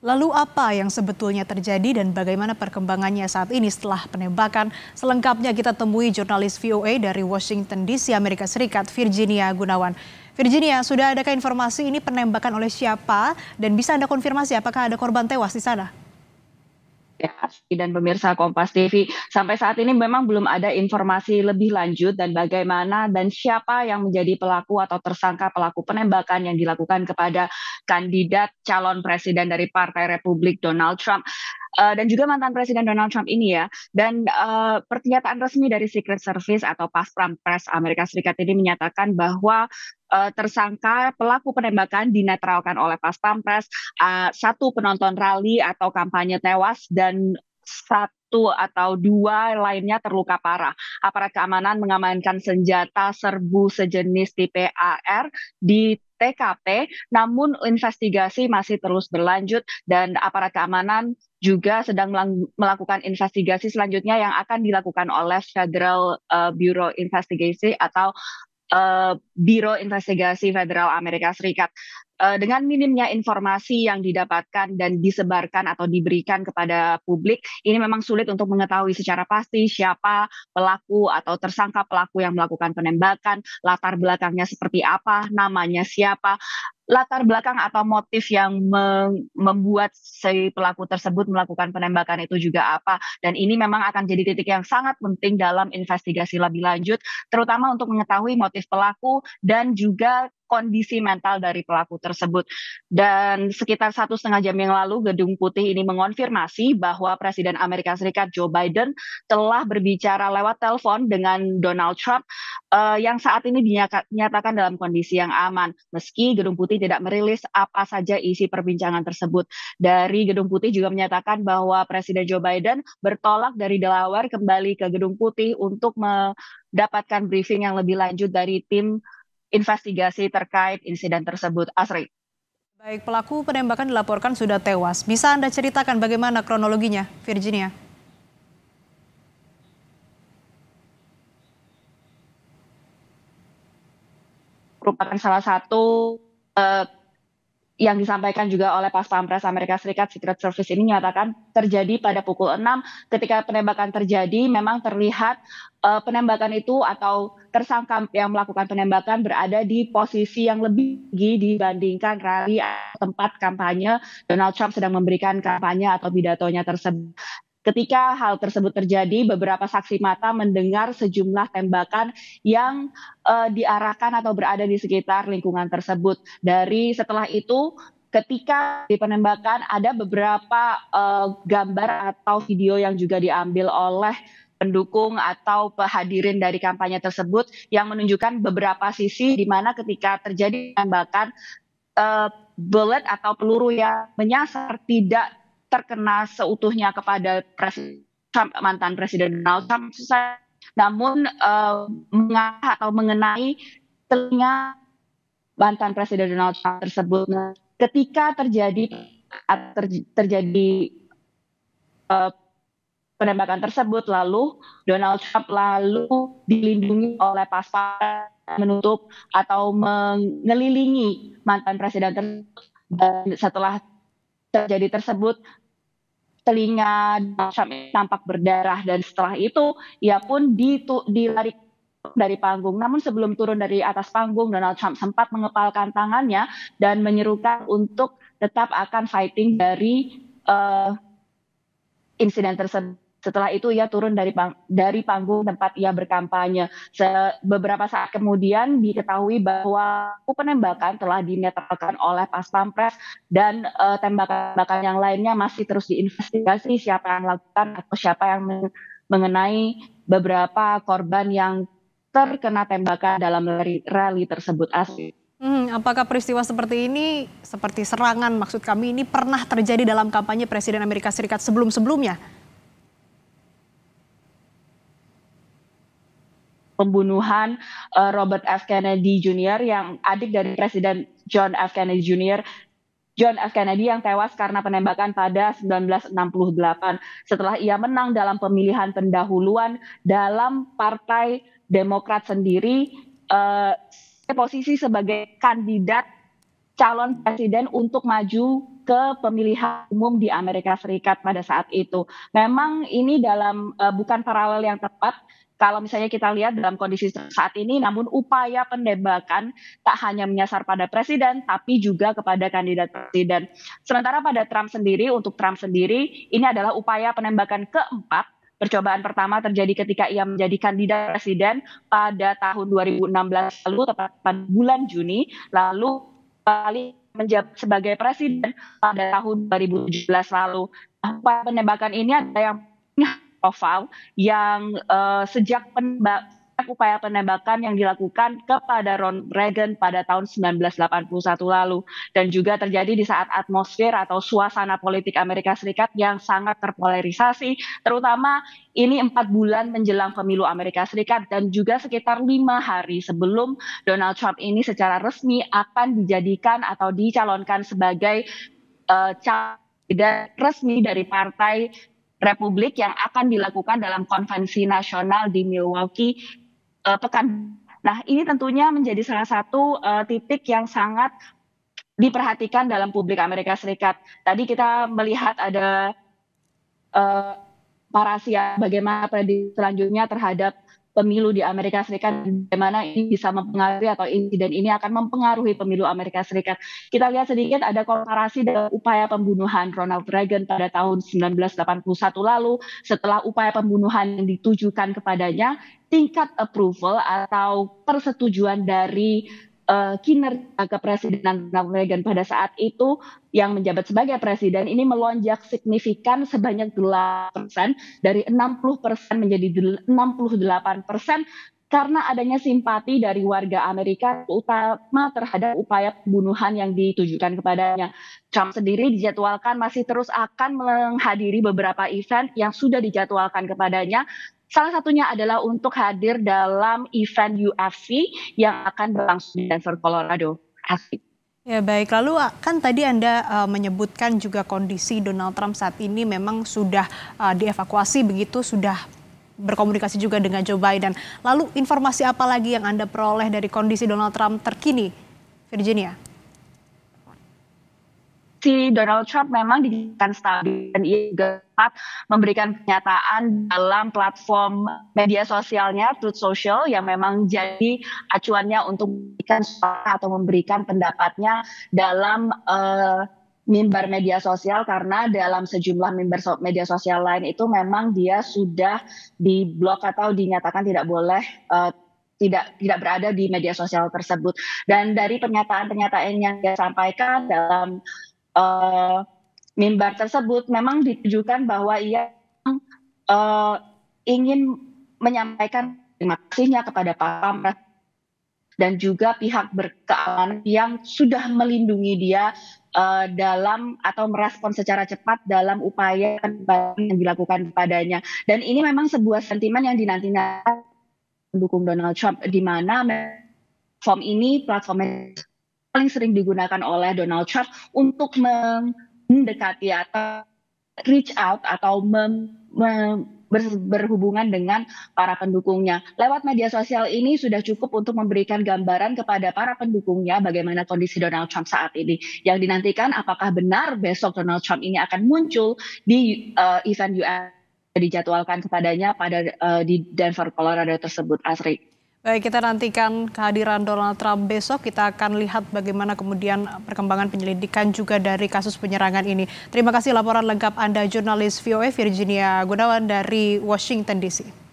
Lalu apa yang sebetulnya terjadi dan bagaimana perkembangannya saat ini setelah penembakan? Selengkapnya kita temui jurnalis VOA dari Washington DC, Amerika Serikat, Virginia Gunawan. Virginia, sudah adakah informasi ini penembakan oleh siapa dan bisa Anda konfirmasi apakah ada korban tewas di sana? Ya, dan pemirsa Kompas TV, sampai saat ini memang belum ada informasi lebih lanjut dan bagaimana dan siapa yang menjadi pelaku atau tersangka pelaku penembakan yang dilakukan kepada kandidat calon presiden dari Partai Republik Donald Trump. Dan juga mantan Presiden Donald Trump ini ya. Dan pernyataan resmi dari Secret Service atau Pas Pampres Amerika Serikat ini menyatakan bahwa tersangka pelaku penembakan dinetralkan oleh Pas Pampres, satu penonton rally atau kampanye tewas dan satu atau dua lainnya terluka parah. Aparat keamanan mengamankan senjata serbu sejenis tipe AR di TKP, namun investigasi masih terus berlanjut dan aparat keamanan juga sedang melakukan investigasi selanjutnya yang akan dilakukan oleh Federal Bureau Investigasi atau Biro Investigasi Federal Amerika Serikat. Dengan minimnya informasi yang didapatkan dan disebarkan atau diberikan kepada publik, ini memang sulit untuk mengetahui secara pasti siapa pelaku atau tersangka pelaku yang melakukan penembakan, latar belakangnya seperti apa, namanya siapa, latar belakang atau motif yang membuat si pelaku tersebut melakukan penembakan itu juga apa. Dan ini memang akan jadi titik yang sangat penting dalam investigasi lebih lanjut, terutama untuk mengetahui motif pelaku dan juga kondisi mental dari pelaku tersebut. Dan sekitar 1,5 jam yang lalu, Gedung Putih ini mengonfirmasi bahwa Presiden Amerika Serikat Joe Biden telah berbicara lewat telepon dengan Donald Trump yang saat ini dinyatakan dalam kondisi yang aman. Meski Gedung Putih tidak merilis apa saja isi perbincangan tersebut. Dari Gedung Putih juga menyatakan bahwa Presiden Joe Biden bertolak dari Delaware kembali ke Gedung Putih untuk mendapatkan briefing yang lebih lanjut dari tim investigasi terkait insiden tersebut. Asri. Baik, pelaku penembakan dilaporkan sudah tewas. Bisa Anda ceritakan bagaimana kronologinya, Virginia? Merupakan salah satu yang disampaikan juga oleh Pas Pampres Amerika Serikat Secret Service ini menyatakan terjadi pada pukul 6 ketika penembakan terjadi memang terlihat penembakan itu atau tersangka yang melakukan penembakan berada di posisi yang lebih tinggi dibandingkan rally tempat kampanye Donald Trump sedang memberikan kampanye atau pidatonya tersebut. Ketika hal tersebut terjadi, beberapa saksi mata mendengar sejumlah tembakan yang diarahkan atau berada di sekitar lingkungan tersebut. Dari setelah itu, ketika di penembakan ada beberapa gambar atau video yang juga diambil oleh pendukung atau hadirin dari kampanye tersebut yang menunjukkan beberapa sisi di mana ketika terjadi tembakan bullet atau peluru yang menyasar tidak terkena seutuhnya kepada mantan Presiden Donald Trump, namun mengarah atau mengenai telinga mantan Presiden Donald Trump tersebut. Ketika terjadi penembakan tersebut, lalu Donald Trump lalu dilindungi oleh pas-pampres menutup atau mengelilingi mantan presiden tersebut. Dan setelah terjadi tersebut, telinga Donald Trump tampak berdarah dan setelah itu ia pun dilarikan dari panggung. Namun sebelum turun dari atas panggung, Donald Trump sempat mengepalkan tangannya dan menyerukan untuk tetap akan fighting dari insiden tersebut. Setelah itu ia turun dari panggung tempat ia berkampanye. Beberapa saat kemudian diketahui bahwa penembakan telah dinetralkan oleh Pas Pampres dan tembakan-tembakan yang lainnya masih terus diinvestigasi siapa yang melakukan atau siapa yang mengenai beberapa korban yang terkena tembakan dalam rally tersebut. Asli. Apakah peristiwa seperti ini, seperti serangan maksud kami ini pernah terjadi dalam kampanye Presiden Amerika Serikat sebelum-sebelumnya? Pembunuhan Robert F. Kennedy Jr. yang adik dari Presiden John F. Kennedy Jr. John F. Kennedy yang tewas karena penembakan pada 1968 setelah ia menang dalam pemilihan pendahuluan dalam Partai Demokrat sendiri, posisi sebagai kandidat calon presiden untuk maju ke pemilihan umum di Amerika Serikat pada saat itu. Memang ini bukan paralel yang tepat kalau misalnya kita lihat dalam kondisi saat ini, namun upaya penembakan tak hanya menyasar pada presiden, tapi juga kepada kandidat presiden. Sementara untuk Trump sendiri, ini adalah upaya penembakan keempat. Percobaan pertama terjadi ketika ia menjadi kandidat presiden pada tahun 2016 lalu, tepat pada bulan Juni, lalu kembali menjabat sebagai presiden pada tahun 2017 lalu. Upaya penembakan ini ada yang profil yang sejak upaya penembakan yang dilakukan kepada Ronald Reagan pada tahun 1981 lalu, dan juga terjadi di saat atmosfer atau suasana politik Amerika Serikat yang sangat terpolarisasi, terutama ini 4 bulan menjelang pemilu Amerika Serikat dan juga sekitar 5 hari sebelum Donald Trump ini secara resmi akan dijadikan atau dicalonkan sebagai kandidat resmi dari Partai Republik yang akan dilakukan dalam konvensi nasional di Milwaukee pekan. Nah, ini tentunya menjadi salah satu titik yang sangat diperhatikan dalam publik Amerika Serikat. Tadi kita melihat ada rahasia bagaimana prediksi selanjutnya terhadap pemilu di Amerika Serikat, bagaimana ini bisa mempengaruhi atau insiden ini akan mempengaruhi pemilu Amerika Serikat. Kita lihat sedikit ada komparasi dengan upaya pembunuhan Ronald Reagan pada tahun 1981 lalu. Setelah upaya pembunuhan yang ditujukan kepadanya, tingkat approval atau persetujuan dari kinerja kepresidenan Ronald Reagan pada saat itu yang menjabat sebagai presiden ini melonjak signifikan sebanyak 8%, dari 60% menjadi 68%, karena adanya simpati dari warga Amerika utama terhadap upaya pembunuhan yang ditujukan kepadanya. Trump sendiri dijadwalkan masih terus akan menghadiri beberapa event yang sudah dijadwalkan kepadanya. Salah satunya adalah untuk hadir dalam event UFC yang akan berlangsung di Denver, Colorado. Asik. Ya baik, lalu kan tadi Anda menyebutkan juga kondisi Donald Trump saat ini memang sudah dievakuasi begitu, sudah berkomunikasi juga dengan Joe Biden. Lalu informasi apa lagi yang Anda peroleh dari kondisi Donald Trump terkini, Virginia? Si Donald Trump memang dinyatakan stabil dan ia juga dapat memberikan pernyataan dalam platform media sosialnya Truth Social yang memang jadi acuannya untuk memberikan suara atau memberikan pendapatnya dalam mimbar media sosial, karena dalam sejumlah mimbar media sosial lain itu memang dia sudah diblok atau dinyatakan tidak boleh tidak berada di media sosial tersebut. Dan dari pernyataan-pernyataan yang dia sampaikan dalam mimbar tersebut memang ditujukan bahwa ia ingin menyampaikan terima kasihnya kepada Pak dan juga pihak berkeamanan yang sudah melindungi dia dalam atau merespon secara cepat dalam upaya yang dilakukan kepadanya. Dan ini memang sebuah sentimen yang dinanti-nanti mendukung Donald Trump, di mana platform ini paling sering digunakan oleh Donald Trump untuk mendekati atau reach out atau berhubungan dengan para pendukungnya. Lewat media sosial ini sudah cukup untuk memberikan gambaran kepada para pendukungnya bagaimana kondisi Donald Trump saat ini. Yang dinantikan apakah benar besok Donald Trump ini akan muncul di event US dijadwalkan kepadanya di Denver, Colorado tersebut, Asri. Baik, kita nantikan kehadiran Donald Trump besok. Kita akan lihat bagaimana kemudian perkembangan penyelidikan juga dari kasus penyerangan ini. Terima kasih laporan lengkap Anda, jurnalis VOA Virginia Gunawan dari Washington DC.